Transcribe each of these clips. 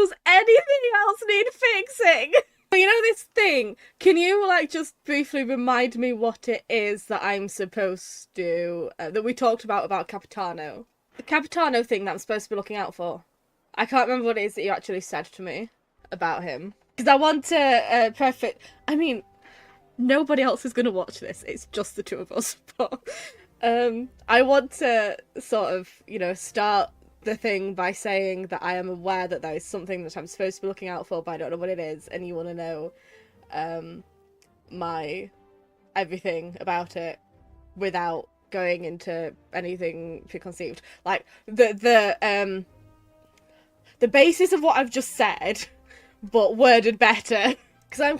Does anything else need fixing? You know this thing? Can you, like, just briefly remind me what it is that I'm supposed to... that we talked about Capitano? The Capitano thing that I'm supposed to be looking out for. I can't remember what it is that you actually said to me about him. Because I want to I mean, nobody else is going to watch this. It's just the two of us. But I want to sort of, you know, start the thing by saying that I am aware that there is something that I'm supposed to be looking out for, but I don't know what it is, and you want to know my everything about it without going into anything preconceived. Like the basis of what I've just said, but worded better. Because I am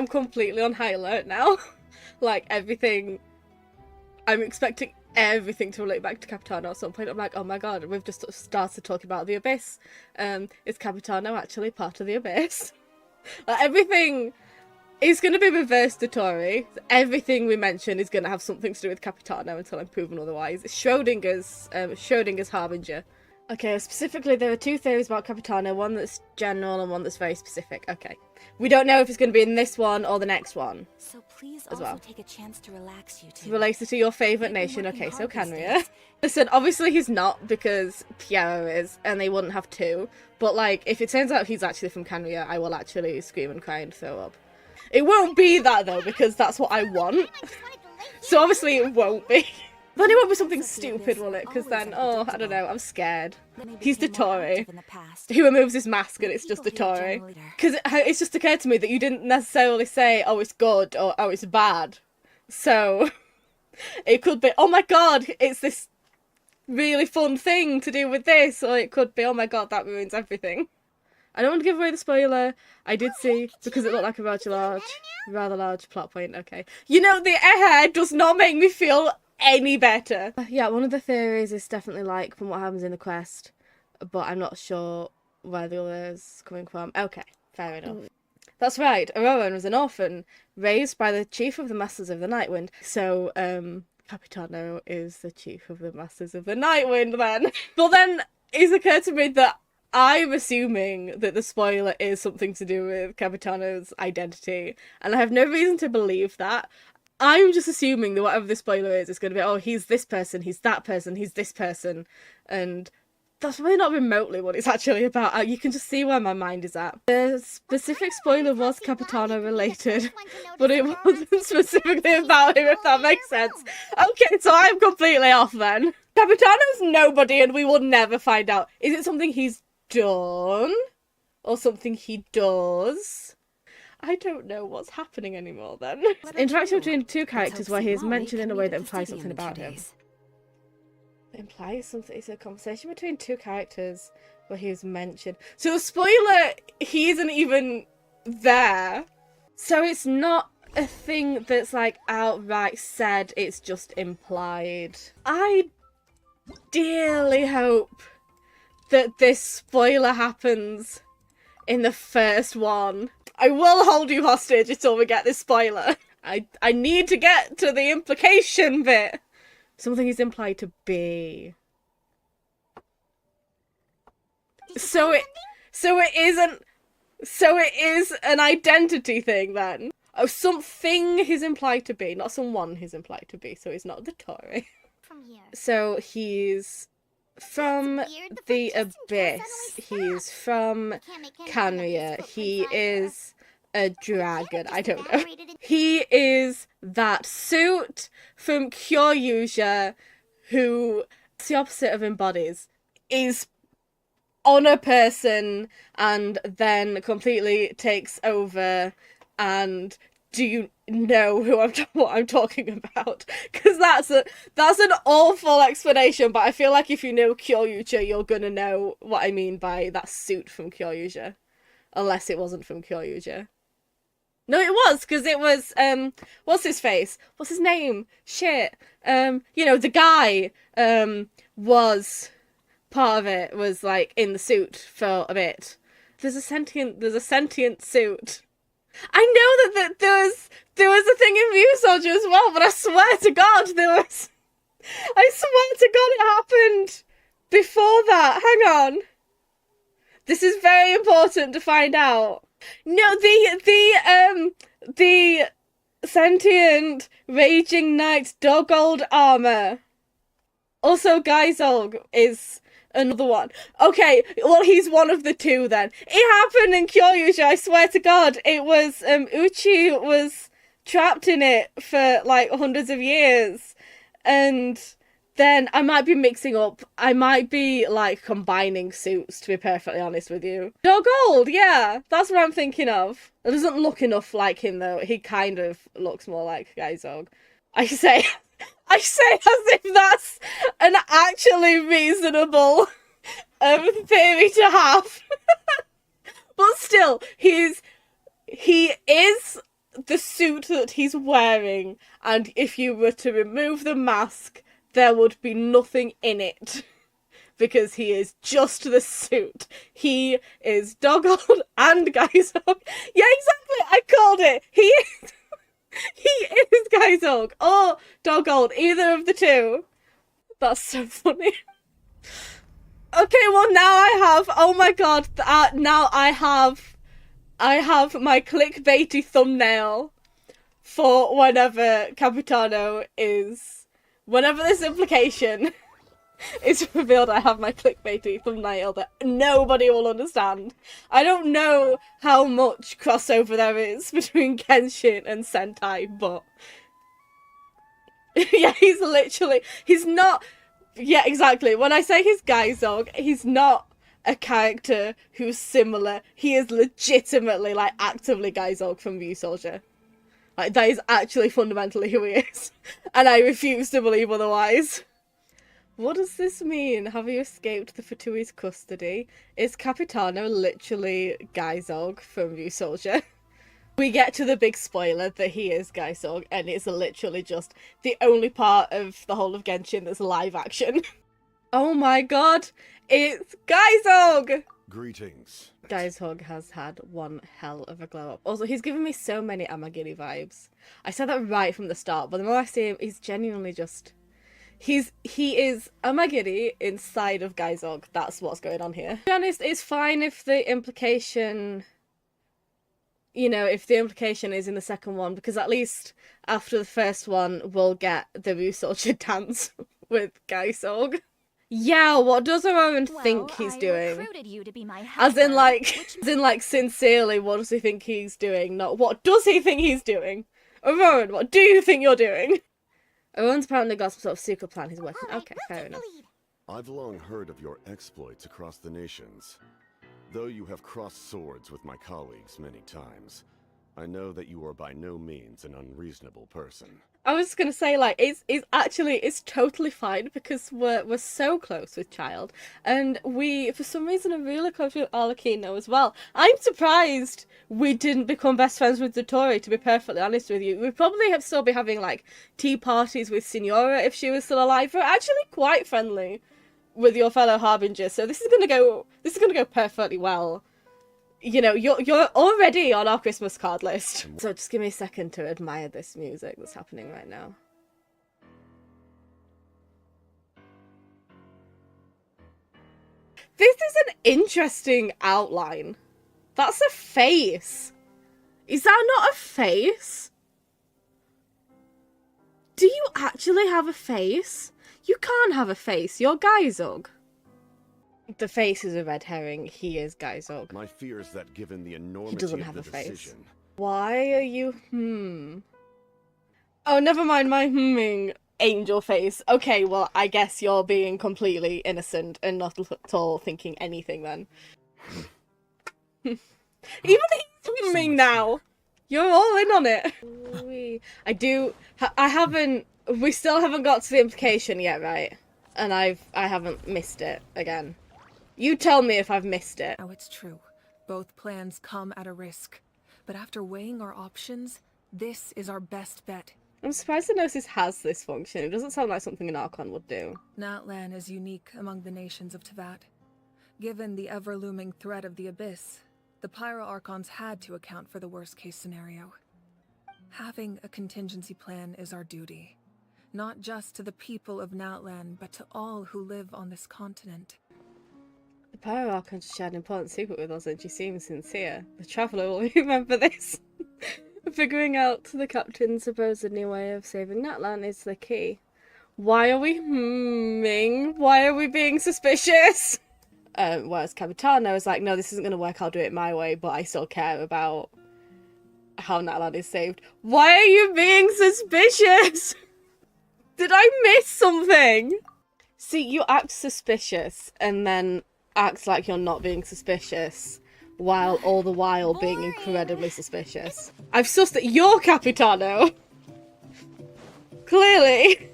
completely on high alert now. Like, everything, I'm expecting everything to relate back to Capitano at some point. I'm like, oh my god, we've just started talking about the Abyss. Is Capitano actually part of the Abyss? Like, everything is going to be reversed to Tori. Everything we mention is going to have something to do with Capitano until I'm proven otherwise. It's Schrodinger's harbinger. Okay, specifically there are two theories about Capitano, one that's general and one that's very specific. Okay. We don't know if it's going to be in this one or the next one. So please as also well. take a chance to relax, you two. Related to your favourite nation. Okay, so Khaenri'ah. Listen, obviously he's not, because Piero is, and they wouldn't have two. But, like, if it turns out he's actually from Khaenri'ah, I will actually scream and cry and throw up. It won't be that, though, because that's what I want. So obviously it won't be. Then it won't be something stupid, will it? Because then, oh, I don't know, I'm scared. He's the Tory. He removes his mask and it's just the Tory. Because it's just occurred to me that you didn't necessarily say, oh, it's good, or oh, it's bad. So, it could be, oh my god, it's this really fun thing to do with this. Or it could be, oh my god, that ruins everything. I don't want to give away the spoiler. I did see, because it looked like a rather large plot point, okay. You know, the air does not make me feel any better. Yeah, one of the theories is definitely, like, from what happens in the quest, but I'm not sure where the other is coming from. Okay, fair enough. That's right, Aurora was an orphan, raised by the chief of the Masters of the Nightwind. So, Capitano is the chief of the Masters of the Nightwind, then. But then, it's occurred to me that I'm assuming that the spoiler is something to do with Capitano's identity, and I have no reason to believe that. I'm just assuming that whatever the spoiler is, it's going to be, oh, he's this person, he's that person, he's this person, and that's really not remotely what it's actually about. You can just see where my mind is at. The specific spoiler was Capitano related, but it wasn't specifically about him, if that makes sense. Okay, so I'm completely off then. Capitano's nobody and we will never find out. Is it something he's done? Or something he does? I don't know what's happening anymore then. Interaction between two characters where he is mentioned in a way that implies something about him. It implies something. It's a conversation between two characters where he is mentioned. So the spoiler, he isn't even there. So it's not a thing that's like outright said, it's just implied. I dearly hope that this spoiler happens in the first one. I will hold you hostage until we get this spoiler. I need to get to the implication bit. Something is implied to be. So it is an identity thing then. Oh, something he's implied to be, not someone he's implied to be. So he's not the Tory. So he's from the Abyss. He's from Khaenri'ah. He is a dragon. I don't know. He is that suit from Khaenri'ah who, the opposite of embodies, is on a person and then completely takes over. And do you know what I'm talking about? Because that's an awful explanation, but I feel like if you know Khaenri'ah, you're gonna know what I mean by that suit from Khaenri'ah. Unless it wasn't from Khaenri'ah. No, it was, because it was, what's his face? What's his name? Shit. You know, the guy, was part of it, was, like, in the suit for a bit. There's a sentient suit. I know that there was a thing in View Soldier as well, but I swear to God I swear to God it happened before that. Hang on. This is very important to find out. No, the sentient raging knight Dogold armor. Also, Geizog is another one. Okay, well, he's one of the two then. It happened in Kyoryuja, I swear to God. It was, Uchi was trapped in it for, like, hundreds of years. And then I might be mixing up. I might be, like, combining suits, to be perfectly honest with you. Dogold, yeah, that's what I'm thinking of. It doesn't look enough like him, though. He kind of looks more like Geizog. I say as if that's an actually reasonable theory to have. But still, he is the suit that he's wearing, and if you were to remove the mask, there would be nothing in it. Because he is just the suit. He is Dogold and Geizog. Yeah, exactly, I called it. He is Geizog or Dogold, either of the two. That's so funny. Okay, well now I have, oh my god, now I have my clickbaity thumbnail for whenever Capitano is, whenever this implication is revealed, I have my clickbaity thumbnail that nobody will understand. I don't know how much crossover there is between Genshin and Sentai, but yeah, he's not, yeah, exactly. When I say he's Geizog, he's not a character who's similar. He is legitimately, like, actively Geizog from View Soldier. Like, that is actually fundamentally who he is. And I refuse to believe otherwise. What does this mean? Have you escaped the Fatui's custody? Is Capitano literally Geizog from View Soldier? We get to the big spoiler that he is Geizog, and it's literally just the only part of the whole of Genshin that's live action. Oh my god, it's Geizog! Greetings. Geizog has had one hell of a glow up. Also, he's given me so many Amagiri vibes. I said that right from the start, but the more I see him, he's genuinely just... He is Amagiri inside of Geizog. That's what's going on here. To be honest, it's fine if the implication... You know, if the implication is in the second one, because at least after the first one, we'll get the Ryusoulja dance with Geizog. Yeah, what does Auroran think he's doing? You to be my as in, like, sincerely, what does he think he's doing? Not what does he think he's doing? Auroran, what do you think you're doing? Auroran's apparently got some sort of secret plan he's working. Okay, fair enough. I've long heard of your exploits across the nations. Though you have crossed swords with my colleagues many times, I know that you are by no means an unreasonable person. I was gonna say, like, it's totally fine because we're so close with Child, and we, for some reason, are really close with Arlecchino as well. I'm surprised we didn't become best friends with Dotori, to be perfectly honest with you. We'd probably still be having, like, tea parties with Signora if she was still alive. We're actually quite friendly with your fellow Harbinger, so this is gonna go perfectly well. You know, you're already on our Christmas card list. So just give me a second to admire this music that's happening right now. This is an interesting outline. That's a face. Is that not a face? Do you actually have a face? You can't have a face. You're Geizog. The face is a red herring. He is Geizog. My fear is that given the enormity He doesn't of have the a face. decision... Why are you Oh, never mind my angel face. Okay, well, I guess you're being completely innocent and not at all thinking anything then. Even he's humming now. You're all in on it. We still haven't got to the implication yet, right? And I haven't missed it again. You tell me if I've missed it. Oh, it's true. Both plans come at a risk. But after weighing our options, this is our best bet. I'm surprised the Gnosis has this function. It doesn't sound like something an Archon would do. Natlan is unique among the nations of Teyvat. Given the ever-looming threat of the Abyss, the Pyro-Archons had to account for the worst-case scenario. Having a contingency plan is our duty. Not just to the people of Natlan, but to all who live on this continent. The Pyro Archon just shared an important secret with us and she seems sincere. The Traveller will remember this. Figuring out the captain's supposed new way of saving Natlan is the key. Why are we Why are we being suspicious? Whereas Capitano is like, no, this isn't going to work, I'll do it my way, but I still care about how Natlan is saved. Why are you being suspicious? Did I miss something? See, you act suspicious and then act like you're not being suspicious, while all the while being incredibly suspicious. I've sussed that you're Capitano! Clearly!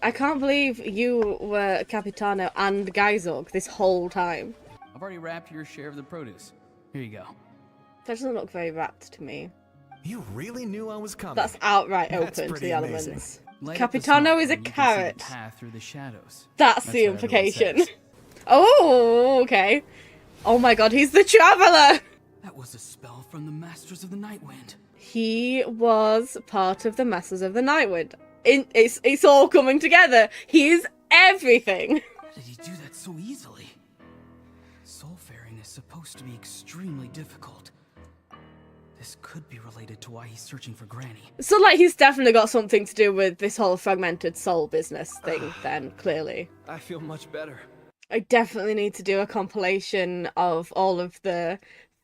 I can't believe you were Capitano and Geizog this whole time. I've already wrapped your share of the produce. Here you go. That doesn't look very wrapped to me. You really knew I was coming. That's outright That's open to pretty the amazing. elements. Light up the Capitano smoke is a and you can see the carrot. path through the shadows. That's the what everyone implication. says. Oh, okay. Oh my god, he's the Traveller! That was a spell from the Masters of the Nightwind. He was part of the Masters of the Nightwind. It's all coming together. He is everything. How did he do that so easily? Soulfaring is supposed to be extremely difficult. This could be related to why he's searching for Granny. So, like, he's definitely got something to do with this whole fragmented soul business thing, then, clearly. I feel much better. I definitely need to do a compilation of all of the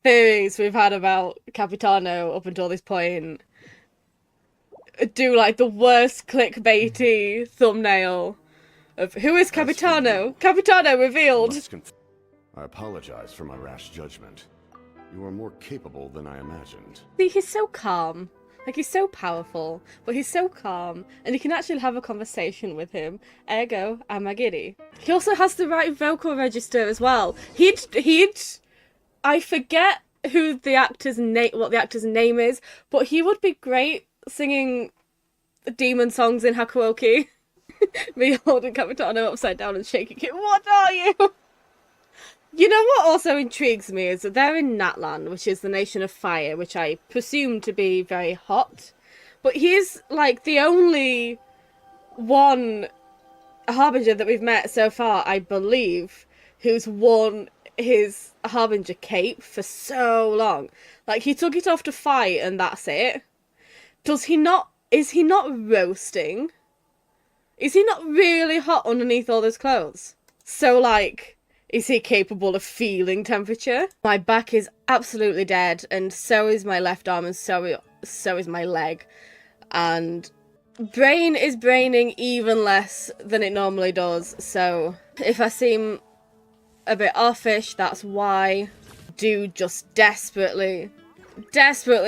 theories we've had about Capitano up until this point. Do, like, the worst clickbaity thumbnail of who is Capitano? Capitano revealed! I apologize for my rash judgment. You are more capable than I imagined. See, he's so calm. Like, he's so powerful, but he's so calm, and you can actually have a conversation with him. Ergo, I'm a giddy. He also has the right vocal register as well. I forget who the actor's what the actor's name is, but he would be great singing demon songs in Hakuoki. Me holding Capitano upside down and shaking it. What are you? You know what also intrigues me is that they're in Natlan, which is the nation of fire, which I presume to be very hot. But he's, like, the only one Harbinger that we've met so far, I believe, who's worn his Harbinger cape for so long. Like, he took it off to fight and that's it. Is he not roasting? Is he not really hot underneath all those clothes? So, like, is he capable of feeling temperature? My back is absolutely dead, and so is my left arm, and so is my leg. And brain is braining even less than it normally does, so if I seem a bit offish, that's why. Do just desperately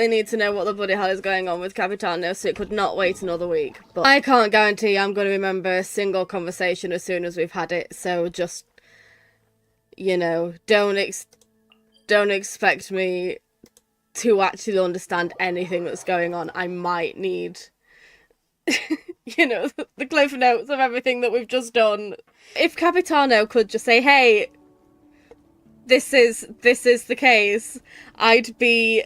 need to know what the bloody hell is going on with Capitano, so it could not wait another week. But I can't guarantee I'm going to remember a single conversation as soon as we've had it, so just, you know, don't expect me to actually understand anything that's going on. I might need, you know, the cliff notes of everything that we've just done. If Capitano could just say, hey, this is the case, I'd be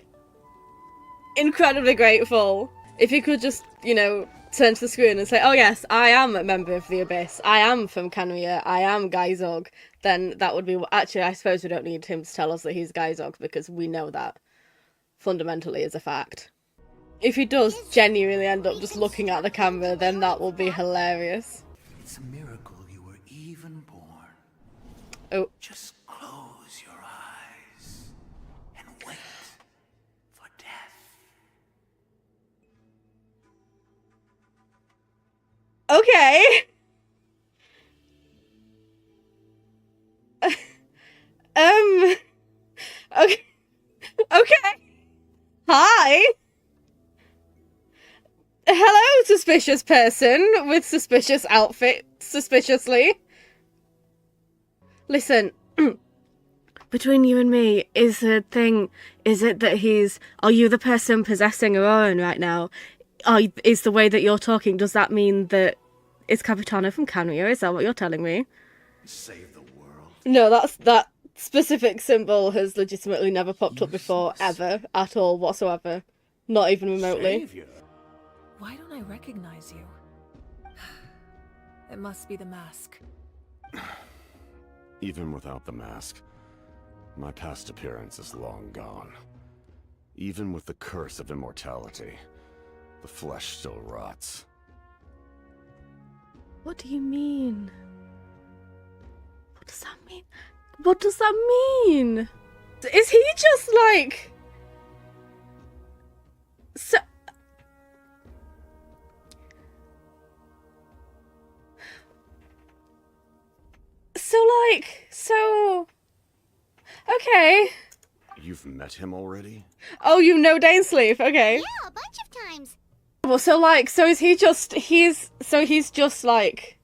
incredibly grateful. If he could just, you know, turn to the screen and say, oh yes, I am a member of the Abyss, I am from Khaenri'ah, I am Geizog, then that would be... Actually, I suppose we don't need him to tell us that he's Geizog, because we know that fundamentally is a fact. If he does genuinely end up just looking at the camera, then that will be hilarious. It's a miracle you were even born. Oh. Just close your eyes and wait for death. Okay. Okay. Okay. Hi. Hello, suspicious person with suspicious outfit, suspiciously. Listen, between you and me, is it that are you the person possessing Auroran right now? Is the way that you're talking, does that mean that it's Capitano from Khaenri'ah? Is that what you're telling me? Save the world. No, that specific symbol has legitimately never popped up before, ever, at all, whatsoever. Not even remotely. Savior. Why don't I recognize you? It must be the mask. Even without the mask, My past appearance is long gone. Even with the curse of immortality, the flesh still rots. What do you mean? What does that mean? What does that mean? Is he just like... So... So... Okay. You've met him already? Oh, you know Dainsleif, okay. Yeah, a bunch of times. Well, so like, so is he just, he's just like...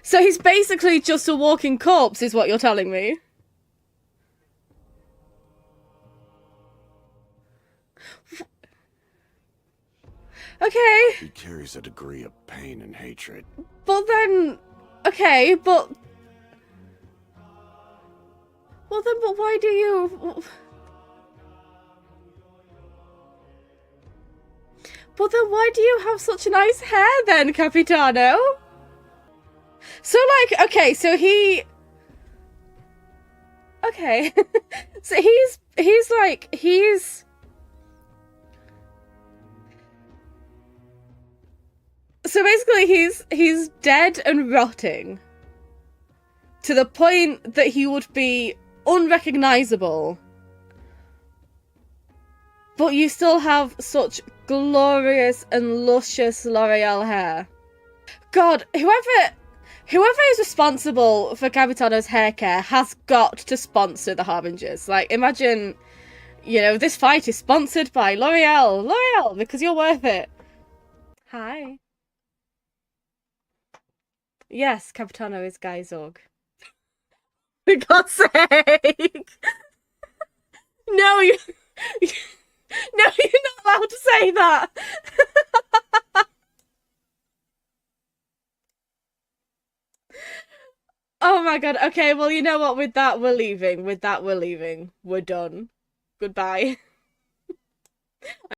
So he's basically just a walking corpse, is what you're telling me? Okay. He carries a degree of pain and hatred. But then... Okay, but... Well then, but why do you... But then why do you have such nice hair then, Capitano? So like, okay, so he... Okay. So he's like, So basically he's dead and rotting. To the point that he would be unrecognizable. But you still have such glorious and luscious L'Oreal hair. God, whoever is responsible for Capitano's hair care has got to sponsor the Harbingers. Like, imagine, you know, this fight is sponsored by L'Oreal. L'Oreal, because you're worth it. Hi. Yes, Capitano is Guy Zorg. For God's sake! No, you... No, you're not allowed to say that! Oh my god, okay, well, you know what, with that, we're leaving. We're done. Goodbye.